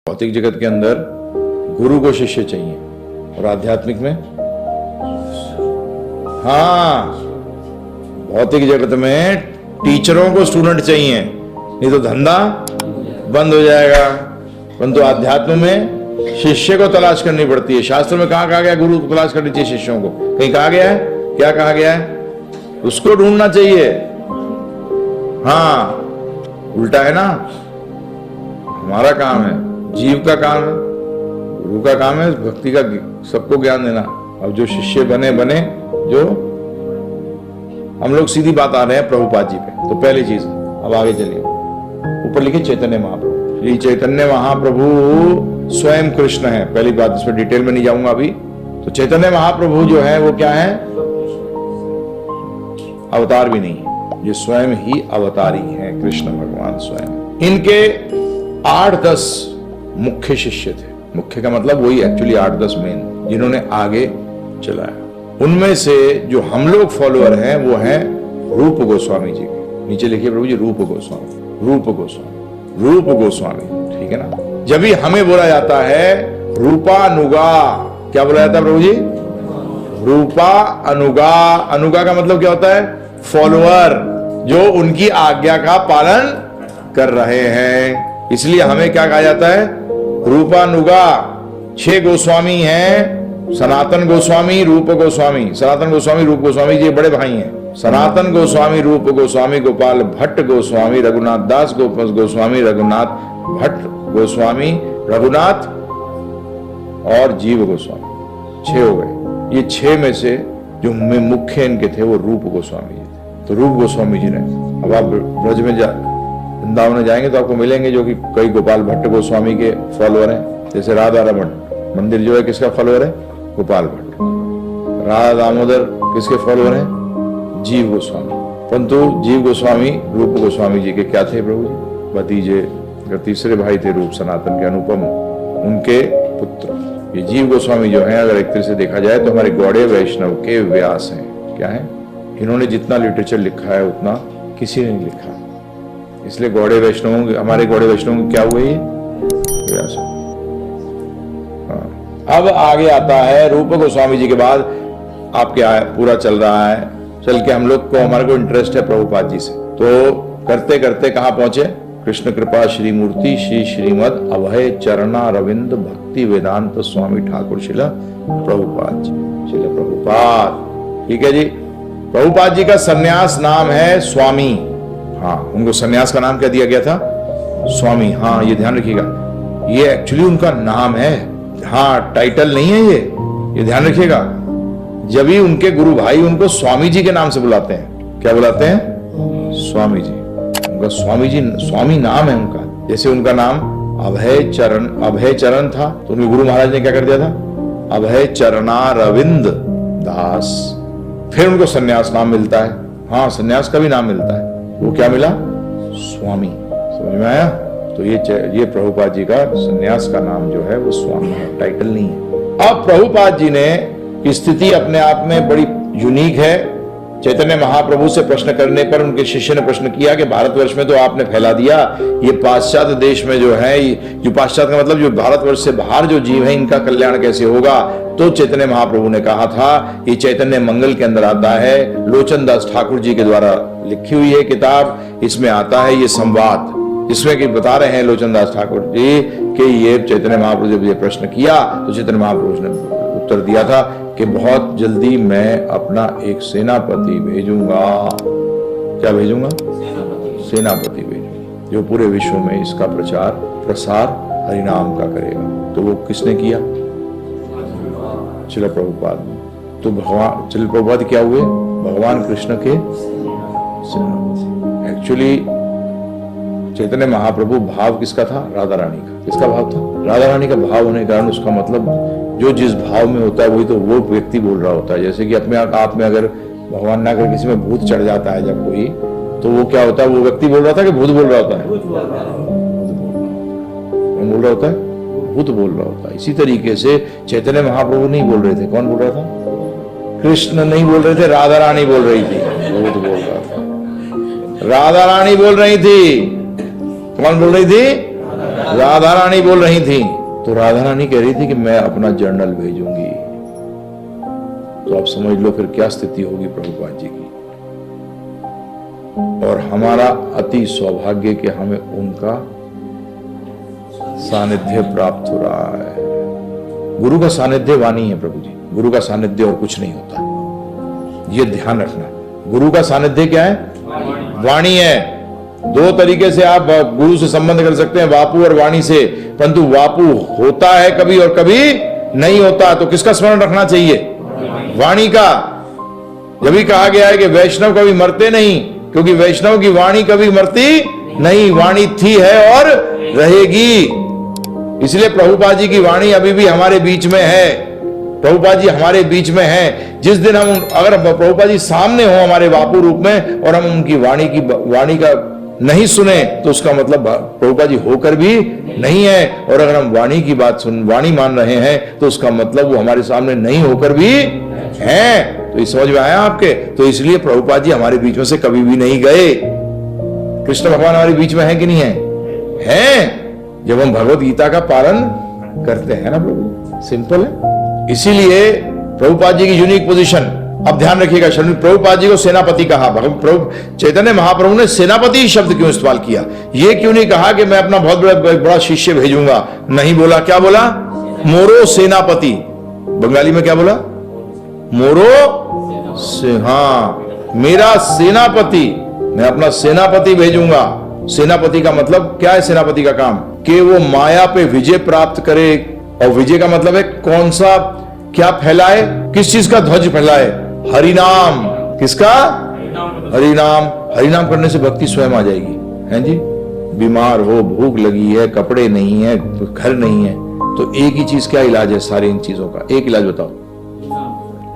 भौतिक जगत के अंदर गुरु को शिष्य चाहिए और आध्यात्मिक में हाँ, भौतिक जगत में टीचरों को स्टूडेंट चाहिए, नहीं तो धंधा बंद हो जाएगा। परंतु आध्यात्म में शिष्य को तलाश करनी पड़ती है। शास्त्र में कहा गया गुरु को तलाश करनी चाहिए, शिष्यों को कहीं कहा गया है? क्या कहा गया है? उसको ढूंढना चाहिए। हाँ, उल्टा है ना, हमारा काम है, जीव का काम है, गुरु का काम है भक्ति का सबको ज्ञान देना। अब जो शिष्य बने जो हम लोग सीधी बात आ रहे हैं प्रभुपाद जी पे। तो पहली चीज, अब आगे चलिए, ऊपर लिखे चैतन्य महाप्रभु। श्री चैतन्य महाप्रभु स्वयं कृष्ण है। पहली बात, इस पर डिटेल में नहीं जाऊंगा अभी। तो चैतन्य महाप्रभु जो है वो क्या है? अवतार भी नहीं है, ये स्वयं ही अवतारी है, कृष्ण भगवान स्वयं। इनके 8-10 मुख्य शिष्य थे। मुख्य का मतलब वही एक्चुअली 8-10 मेन, जिन्होंने आगे चलाया। उनमें से जो हम लोग फॉलोअर हैं वो हैं रूप गोस्वामी जी के। नीचे लिखिए प्रभु जी, रूप गोस्वामी, रूप गोस्वामी, रूप गोस्वामी, ठीक है ना। जब भी हमें बोला जाता है रूपानुगा, क्या बोला जाता है प्रभु जी? रूपा अनुगा। अनुगा का मतलब क्या होता है? फॉलोअर, जो उनकी आज्ञा का पालन कर रहे हैं। इसलिए हमें क्या कहा जाता है? रूपानुगा। 6 गोस्वामी हैं, सनातन गोस्वामी, रूप गोस्वामी। सनातन गोस्वामी, रूप गोस्वामी जी बड़े भाई हैं। सनातन गोस्वामी, रूप गोस्वामी, गोपाल भट्ट गोस्वामी, रघुनाथ दास गोस्वामी, रघुनाथ भट्ट गोस्वामी, रघुनाथ और जीव गोस्वामी। 6 हो गए। ये 6 में से जो मुख्य इनके थे वो रूप गोस्वामी जी थे। तो रूप गोस्वामी जी ने, अब आप ब्रज में वृंदावन में जाएंगे तो आपको मिलेंगे जो कि कई गोपाल भट्ट गोस्वामी के फॉलोअर हैं। जैसे राधा रमन मंदिर जो है किसका फॉलोअर है? गोपाल भट्ट। राधा दामोदर किसके फॉलोअर हैं? जीव गोस्वामी। परंतु जीव गोस्वामी रूप गोस्वामी जी के क्या थे प्रभु जी? भतीजे। अगर तीसरे भाई थे रूप सनातन के अनुपम, उनके पुत्र। ये जीव गोस्वामी जो है, अगर एक तरह से देखा जाए तो हमारे गौड़े वैष्णव के व्यास हैं। क्या है? इन्होंने जितना लिटरेचर लिखा है उतना किसी ने नहीं लिखा। इसलिए गौड़े वैष्णव, हमारे गौड़े वैष्णव क्या हुए? व्यास। अब आगे आता है रूप गोस्वामी जी के बाद आपके पूरा चल रहा है। चल के हम लोग को, हमारे को इंटरेस्ट है प्रभुपाद जी से। तो करते करते कहां पहुंचे? कृष्ण कृपा श्री मूर्ति श्री श्रीमद अभय चरणा रविंद भक्ति वेदांत स्वामी ठाकुर शिला प्रभुपाद जी। शिला प्रभुपाद, ठीक है जी। प्रभुपाद जी का संन्यास नाम है स्वामी। हाँ, उनको संन्यास का नाम क्या दिया गया था? स्वामी। हाँ, ये ध्यान रखिएगा, ये एक्चुअली उनका नाम है। हाँ, टाइटल नहीं है ये ध्यान रखिएगा। जब भी उनके गुरु भाई उनको स्वामी जी के नाम से बुलाते हैं। क्या बुलाते हैं? स्वामी जी। उनका स्वामी जी, स्वामी नाम है उनका। जैसे उनका नाम अभय चरण था, तो उनके गुरु महाराज ने क्या कर दिया था? अभय चरणारविंद दास। फिर उनको सन्यास नाम मिलता है। हाँ, सन्यास का भी नाम मिलता है। वो क्या मिला? स्वामी। समझ में आया? तो ये प्रभुपाद जी का सन्यास का नाम जो है वो स्वामी है, टाइटल नहीं है। अब प्रभुपाद जी ने स्थिति अपने आप में बड़ी यूनिक है। चैतन्य महाप्रभु से प्रश्न करने पर उनके शिष्य ने प्रश्न किया कि भारतवर्ष में तो आपने फैला दिया, ये पाश्चात्य देश में जो है, जो पाश्चात्य का मतलब जो भारतवर्ष से बाहर जो जीव है, इनका कल्याण कैसे होगा? तो चैतन्य महाप्रभु ने कहा था, ये चैतन्य मंगल के अंदर आता है, लोचन दास ठाकुर जी के द्वारा लिखी हुई है किताब। इसमें आता है ये संवाद, जिसमें कि बता रहे हैं लोचन दास ठाकुर जी कि ये चैतन्य महाप्रभु जब ये प्रश्न किया तो चैतन्य महाप्रभु ने उत्तर दिया था कि बहुत जल्दी मैं अपना एक सेनापति भेजूंगा। क्या भेजूंगा? सेनापति भेजूंगा, जो पूरे विश्व में इसका प्रचार प्रसार हरिनाम का करेगा। तो वो किसने किया? श्रील प्रभुपाद। तो भगवान श्रील प्रभुपाद क्या हुए? भगवान कृष्ण के सेनापति। एक्चुअली चैतन्य महाप्रभु भाव किसका था? राधा रानी का। किसका भाव था? राधा रानी का भाव होने के कारण उसका मतलब जो जिस भाव में होता है वही तो वो व्यक्ति बोल रहा होता है। जैसे कि अपने आप में अगर भगवान ना कर किसी में भूत चढ़ जाता है जब कोई, तो वो क्या होता है? वो व्यक्ति बोल रहा था कि भूत बोल रहा होता है? भूत बोल रहा होता है, भूत बोल रहा होता है। इसी तरीके से चैतन्य महाप्रभु नहीं बोल रहे थे। कौन बोल रहा था? कृष्ण नहीं बोल रहे थे, राधा रानी बोल रही थी। भूत बोल रहा था, राधा रानी बोल रही थी। कौन बोल रही थी? राधा रानी बोल रही थी। तो राधा रानी कह रही थी कि मैं अपना जर्नल भेजूंगी। तो आप समझ लो फिर क्या स्थिति होगी प्रभुपाद जी की। और हमारा अति सौभाग्य कि हमें उनका सानिध्य प्राप्त हो रहा है। गुरु का सानिध्य वाणी है प्रभु जी, गुरु का सानिध्य और कुछ नहीं होता, ये ध्यान रखना। गुरु का सानिध्य क्या है? वाणी है। दो तरीके से आप गुरु से संबंध कर सकते हैं, वापु और वाणी से, परंतु वापु होता है कभी और कभी नहीं होता। तो किसका स्मरण रखना चाहिए? वाणी का। जब भी कहा गया है कि वैष्णव कभी मरते नहीं, क्योंकि वैष्णव की वाणी कभी मरती नहीं, वाणी थी है और रहेगी। इसलिए प्रभुपाद जी की वाणी अभी भी हमारे बीच में है। प्रभुपाद जी हमारे बीच में है। जिस दिन हम अगर प्रभुपाद जी सामने हो हमारे बापू रूप में और हम उनकी वाणी का नहीं सुने तो उसका मतलब प्रभुपाद जी होकर भी नहीं है। और अगर हम वाणी की बात वाणी मान रहे हैं तो उसका मतलब वो हमारे सामने नहीं होकर भी है। तो ये समझ में आया आपके? तो इसलिए प्रभुपाद जी हमारे बीच में से कभी भी नहीं गए। कृष्ण भगवान हमारे बीच में है कि नहीं है? हैं। जब हम भगवत गीता का पालन करते हैं ना प्रभु, सिंपल है। इसीलिए प्रभुपाद जी की यूनिक पोजीशन, अब ध्यान रखिएगा, प्रभुपाद जी को सेनापति कहा। प्रभु चैतन्य महाप्रभु ने सेनापति शब्द क्यों इस्तेमाल किया? ये क्यों नहीं कहा कि मैं अपना बहुत बड़ा शिष्य भेजूंगा? नहीं बोला। क्या बोला? मोरो सेनापति। बंगाली में क्या बोला? मोरो से, हाँ, मेरा सेनापति, मैं अपना सेनापति भेजूंगा। सेनापति का मतलब क्या है? सेनापति का काम कि वो माया पे विजय प्राप्त करे। और विजय का मतलब है कौन सा, क्या फैलाए, किस चीज का ध्वज फैलाए? हरिनाम। किसका? हरिनाम। हरिनाम करने से भक्ति स्वयं आ जाएगी। हैं जी? बीमार हो, भूख लगी है, कपड़े नहीं है, घर नहीं है, तो एक ही चीज, क्या इलाज है सारी इन चीजों का? एक इलाज बताओ।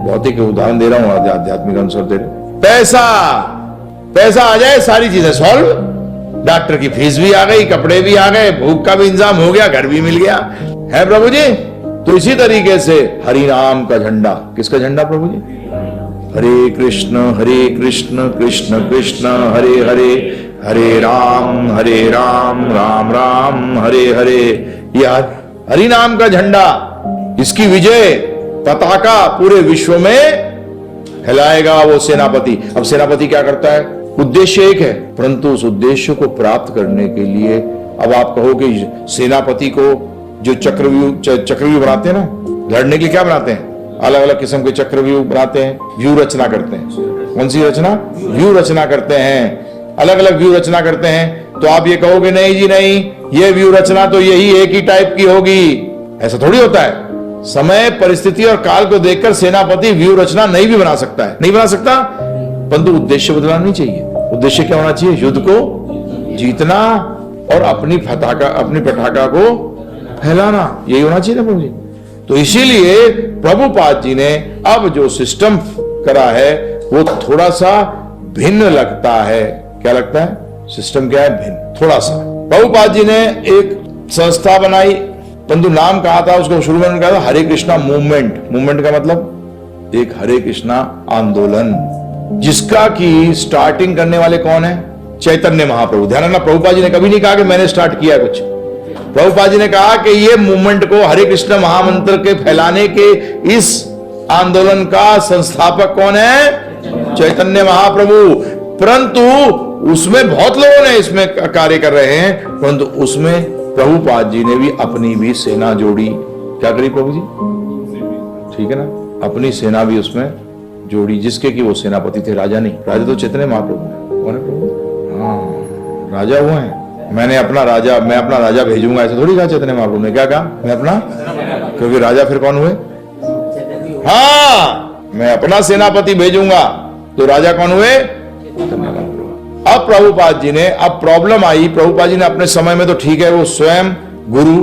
भौतिक उदाहरण दे रहा हूं, आध्यात्मिक अनुसार दे रहे। पैसा। पैसा आ जाए सारी चीजें सॉल्व। डॉक्टर की फीस भी आ गई, कपड़े भी आ गए, भूख का भी इंतजाम हो गया, घर भी मिल गया है प्रभु जी। तो इसी तरीके से हरि नाम का झंडा। किसका झंडा प्रभु जी? हरे कृष्ण कृष्ण कृष्ण हरे हरे, हरे राम राम राम हरे हरे। यह हरि नाम का झंडा, इसकी विजय पताका पूरे विश्व में फैलाएगा वो सेनापति। अब सेनापति क्या करता है? उद्देश्य एक है, परंतु उस उद्देश्य को प्राप्त करने के लिए अब आप कहो कि सेनापति को जो चक्रव्यूह बनाते हैं ना, लड़ने के लिए क्या बनाते हैं? अलग अलग किस्म के चक्रव्यूह बनाते हैं, व्यू रचना करते हैं। कौन सी रचना? व्यू रचना करते हैं, अलग अलग व्यू रचना करते हैं। तो आप ये कहोगे नहीं जी नहीं, ये व्यू रचना तो यही एक ही टाइप की होगी। ऐसा थोड़ी होता है। समय, परिस्थिति और काल को देखकर सेनापति व्यू रचना नहीं भी बना सकता है, नहीं बना सकता, परंतु उद्देश्य बदलना नहीं चाहिए। उद्देश्य क्या होना चाहिए? युद्ध को जीतना और अपनी पटाखा को फैलाना, यही होना चाहिए ना प्रभु जी। तो इसीलिए प्रभुपाद जी ने अब जो सिस्टम करा है वो थोड़ा सा भिन्न लगता है। क्या लगता है? सिस्टम क्या है? भिन्न थोड़ा सा। प्रभुपाद जी ने एक संस्था बनाई, परंतु नाम कहा था उसको, शुरू में कहा था हरे कृष्णा मूवमेंट। मूवमेंट का मतलब एक हरे कृष्णा आंदोलन, जिसका की स्टार्टिंग करने वाले कौन है? चैतन्य महाप्रभु। ध्यान रखना, प्रभुपाद जी ने कभी नहीं कहा कि मैंने स्टार्ट किया कुछ। प्रभुपाद जी ने कहा कि ये मूवमेंट को, हरे कृष्ण महामंत्र के फैलाने के इस आंदोलन का संस्थापक कौन है? चैतन्य महाप्रभु। परंतु उसमें बहुत लोगों ने इसमें कार्य कर रहे हैं, परंतु उसमें प्रभुपाद जी ने भी अपनी भी सेना जोड़ी। क्या करी प्रभु जी? ठीक है ना, अपनी सेना भी उसमें जोड़ी, जिसके कि वो सेनापति थे, राजा नहीं। राजा तो चैतन्य महाप्रभु कौन है प्रभु? हाँ, राजा वो हैं। मैं अपना राजा भेजूंगा, ऐसा थोड़ी कहा चैतन्य महाप्रभु ने। क्या कहा? मैं अपना, क्योंकि राजा फिर कौन हुए? हाँ, मैं अपना सेनापति भेजूंगा, तो राजा कौन हुए? अब प्रभुपाद जी ने, अब प्रॉब्लम आई। प्रभुपाद जी ने अपने समय में तो ठीक है, वो स्वयं गुरु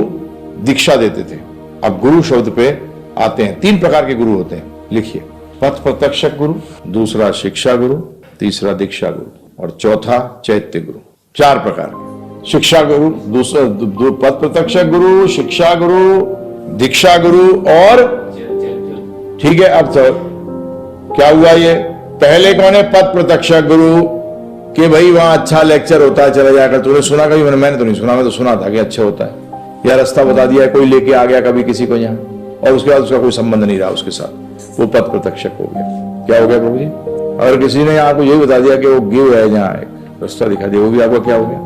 दीक्षा देते थे। अब गुरु शब्द पे आते हैं, 3 प्रकार के गुरु होते हैं, लिखिए। पथ प्रत्यक्षक गुरु, दूसरा शिक्षा गुरु, तीसरा दीक्षा गुरु और चौथा चैत्य गुरु। 4 प्रकार। शिक्षा गुरु, दूसरा पथ प्रत्यक्षक गुरु, शिक्षा गुरु, दीक्षा गुरु और, ठीक है। अब तो क्या हुआ? ये पहले कौन है? पथ प्रत्यक्षक गुरु, कि भाई वहां अच्छा लेक्चर होता है, चला जाकर। तूने सुना कभी? मैंने तो नहीं सुना, मैं तो सुना था कि अच्छा होता है। या रास्ता बता दिया, कोई लेके आ गया कभी किसी को यहाँ, और उसके बाद उसका कोई संबंध नहीं रहा उसके साथ, वो पथ प्रत्यक्षक हो गया। क्या हो गया प्रभु जी? अगर किसी ने आपको यही बता दिया कि वो गिव है, जहाँ एक रास्ता दिखा दिया, वो भी आपका क्या हो गया?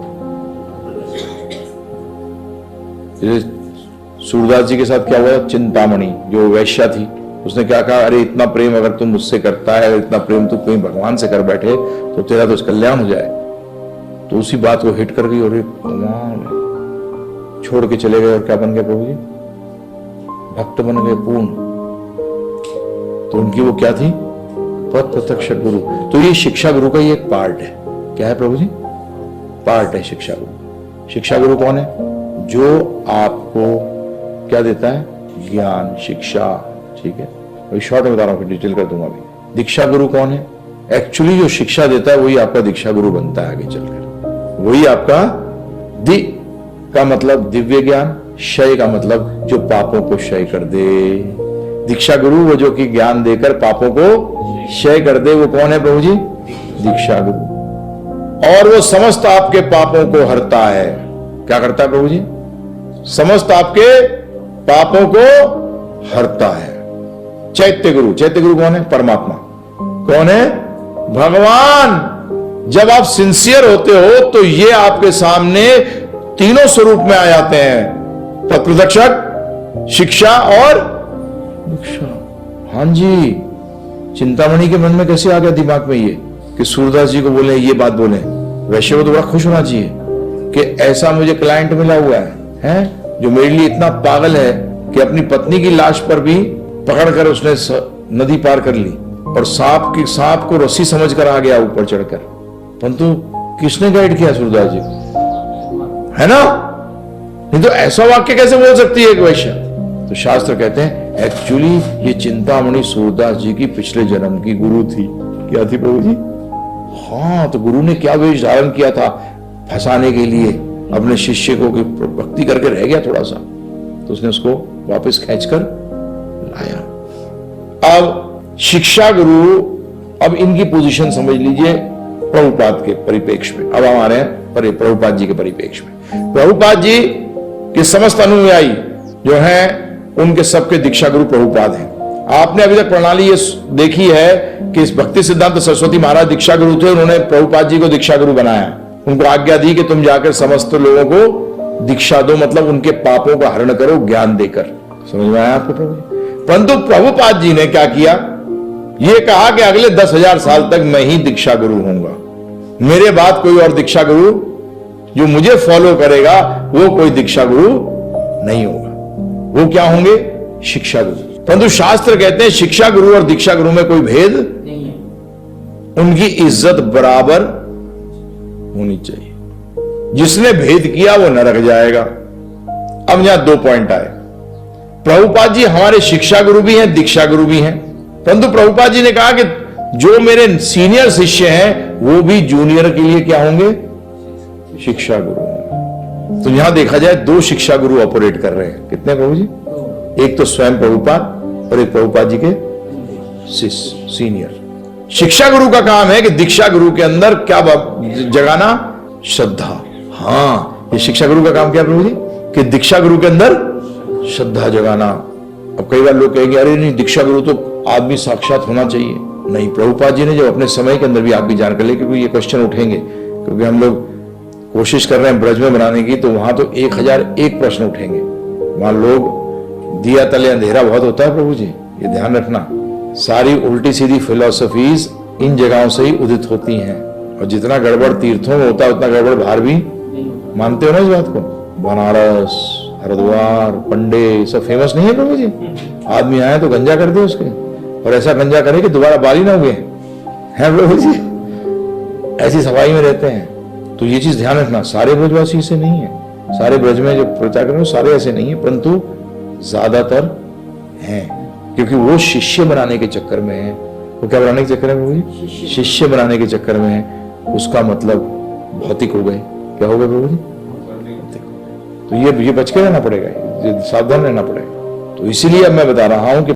सूरदास जी के साथ क्या हुआ? चिंतामणि जो वैश्या थी, उसने क्या कहा, अरे इतना प्रेम अगर तू मुझसे करता है, इतना प्रेम तू कहीं भगवान से कर बैठे तो तेरा तो कल्याण हो जाए। तो उसी बात को हिट कर गई और भगवान छोड़ के चले गए, और क्या बन गए प्रभु जी? भक्त बन गए पूर्ण। तो उनकी वो क्या थी? पथ प्रत्यक्ष गुरु। तो ये शिक्षा गुरु का ही एक पार्ट है। क्या है प्रभु जी? पार्ट है शिक्षा गुरु। शिक्षा गुरु कौन है? जो आपको क्या देता है? ज्ञान, शिक्षा। ठीक है, अभी शॉर्ट में बता रहा हूं, फिर डिटेल कर दूंगा अभी। दीक्षा गुरु कौन है? एक्चुअली जो शिक्षा देता है वही आपका दीक्षा गुरु बनता है आगे चलकर। वही आपका दि का मतलब दिव्य ज्ञान, क्षय का मतलब जो पापों को क्षय कर दे। दीक्षा गुरु वो जो कि ज्ञान देकर पापों को क्षय कर दे, वो कौन है प्रभु जी? दीक्षा गुरु। और वो समस्त आपके पापों को हरता है। क्या करता है प्रभु जी? समस्त आपके पापों को हरता है। चैत्य गुरु। चैत्य गुरु कौन है? परमात्मा। कौन है? भगवान। जब आप सिंसियर होते हो तो ये आपके सामने तीनों स्वरूप में आ जाते हैं, पथ प्रत्यक्षक, शिक्षा और दीक्षा। हां जी, चिंतामणि के मन में कैसे आ गया दिमाग में ये कि सूरदास जी को बोले, ये बात बोले? वैसे वो तो बड़ा खुश होना चाहिए कि ऐसा मुझे क्लाइंट मिला हुआ है जो मेरे लिए इतना पागल है कि अपनी पत्नी की लाश पर भी पकड़कर उसने नदी पार कर ली, और सांप को रस्सी समझकर आ गया ऊपर चढ़कर। परंतु किसने गाइड किया? सूरदास जी, है ना? नहीं तो ऐसा वाक्य कैसे बोल सकती है एक वैश्य? तो शास्त्र कहते हैं एक्चुअली ये चिंतामणि सूरदास जी की पिछले जन्म की गुरु थी। क्या थी प्रभु जी? हाँ, तो गुरु ने क्या वेश धारण किया था फंसाने के लिए अपने शिष्य को, कि भक्ति करके रह गया थोड़ा सा, तो उसने उसको वापस खींचकर लाया। अब शिक्षा गुरु, अब इनकी पोजीशन समझ लीजिए प्रभुपाद के परिप्रेक्ष्य में। अब हमारे प्रभुपाद जी के परिप्रेक्ष्य में, प्रभुपाद जी के समस्त अनुयायी जो हैं उनके सबके दीक्षा गुरु प्रभुपाद हैं। आपने अभी तक प्रणाली ये देखी है कि इस भक्ति सिद्धांत सरस्वती महाराज दीक्षा गुरु थे, उन्होंने प्रभुपाद जी को दीक्षा गुरु बनाया। उनको आज्ञा दी कि तुम जाकर समस्त लोगों को दीक्षा दो, मतलब उनके पापों का हरण करो ज्ञान देकर। समझ में आया आपको प्रभु? परंतु प्रभुपाद जी ने क्या किया? ये कहा कि अगले 10,000 साल तक मैं ही दीक्षा गुरु होऊंगा, मेरे बाद कोई और दीक्षा गुरु जो मुझे फॉलो करेगा वो कोई दीक्षा गुरु नहीं होगा। वो क्या होंगे? शिक्षा गुरु। परंतु शास्त्र कहते हैं शिक्षा गुरु और दीक्षा गुरु में कोई भेद नहीं है, उनकी इज्जत बराबर होनी चाहिए। जिसने भेद किया वो नरक जाएगा। अब यहां 2 पॉइंट आए। प्रभुपाद जी हमारे शिक्षा गुरु भी हैं, दीक्षा गुरु भी हैं, परंतु प्रभुपाद जी ने कहा कि जो मेरे सीनियर शिष्य हैं वो भी जूनियर के लिए क्या होंगे? शिक्षा गुरु होंगे। तो यहां देखा जाए 2 शिक्षा गुरु ऑपरेट कर रहे हैं। कितने प्रभु जी? एक तो स्वयं प्रभुपाद और एक प्रभुपाद जी के शिष्य सीनियर। शिक्षा गुरु का काम है कि दीक्षा गुरु के अंदर क्या जगाना? श्रद्धा। हाँ, ये शिक्षा गुरु का काम क्या प्रभु जी? कि दीक्षा गुरु के अंदर श्रद्धा जगाना। अब कई बार लोग कहेंगे अरे नहीं, दीक्षा गुरु तो आदमी साक्षात होना चाहिए। नहीं, प्रभुपाद जी ने जब अपने समय के अंदर भी आप भी जान कर ले, क्योंकि ये क्वेश्चन उठेंगे, क्योंकि हम लोग कोशिश कर रहे हैं ब्रज में बनाने की, तो वहां तो 1001 प्रश्न उठेंगे। वहां लोग दिया तले अंधेरा बहुत होता है प्रभु जी, ये ध्यान रखना। सारी उल्टी सीधी फिलॉसफीज इन जगहों से ही उदित होती हैं, और जितना गड़बड़ तीर्थों में होता है उतना गड़बड़ बाहर भी। मानते हो ना इस बात को? बनारस, हरिद्वार, पंडे सब फेमस नहीं है प्रभु जी? आदमी आए तो गंजा कर दे उसके, और ऐसा गंजा करे कि दोबारा बाली ना हुए, है प्रभु जी? ऐसी सफाई में रहते हैं। तो ये चीज ध्यान रखना, सारे ब्रजवासी ऐसे नहीं है, सारे ब्रज में जो प्रचार कर रहे हैं सारे ऐसे नहीं है, परंतु ज्यादातर हैं, क्योंकि वो शिष्य बनाने के चक्कर में है। वो क्या बनाने के चक्कर में? शिष्य बनाने के चक्कर में है। उसका मतलब भौतिक हो गए। क्या हो गए प्रभु जी? तो ये बच के रहना पड़ेगा, सावधान रहना पड़ेगा। तो इसीलिए अब मैं बता रहा हूं कि